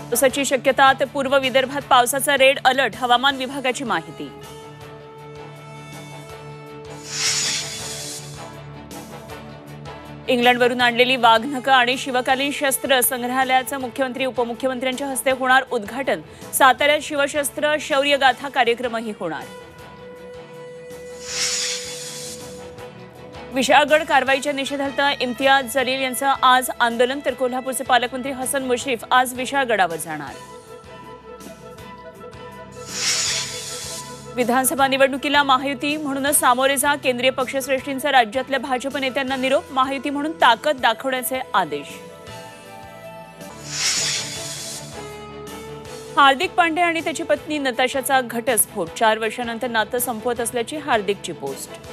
पावसाची शक्यता, तर पूर्व विदर्भात पावसाचा रेड अलर्ट, हवामान विभागाची माहिती. इंग्लंडवरून आणलेली वाघनखं आणि शिवकालीन शस्त्र संग्रहालयाचं मुख्यमंत्री उपमुख्यमंत्र्यांच्या हस्ते होणार उद्घाटन. साताऱ्यात शिवशस्त्र शौर्यगाथा कार्यक्रमही होणार. विशाळगड कारवाईच्या निषेधार्थ इम्तियाज जलील यांचं आज आंदोलन, तर कोल्हापूरचे पालकमंत्री हसन मुश्रीफ आज विशाळगडावर जाणार. विधानसभा निवडणुकीला महायुती म्हणूनच सामोरे जा, केंद्रीय पक्षश्रेष्ठींचा राज्यातल्या भाजप नेत्यांना निरोप. महायुती म्हणून ताकद दाखवण्याचे आदेश. हार्दिक पांड्या आणि त्याची पत्नी नताशाचा घटस्फोट, 4 वर्षांनंतर नातं संपवत असल्याची हार्दिकची पोस्ट.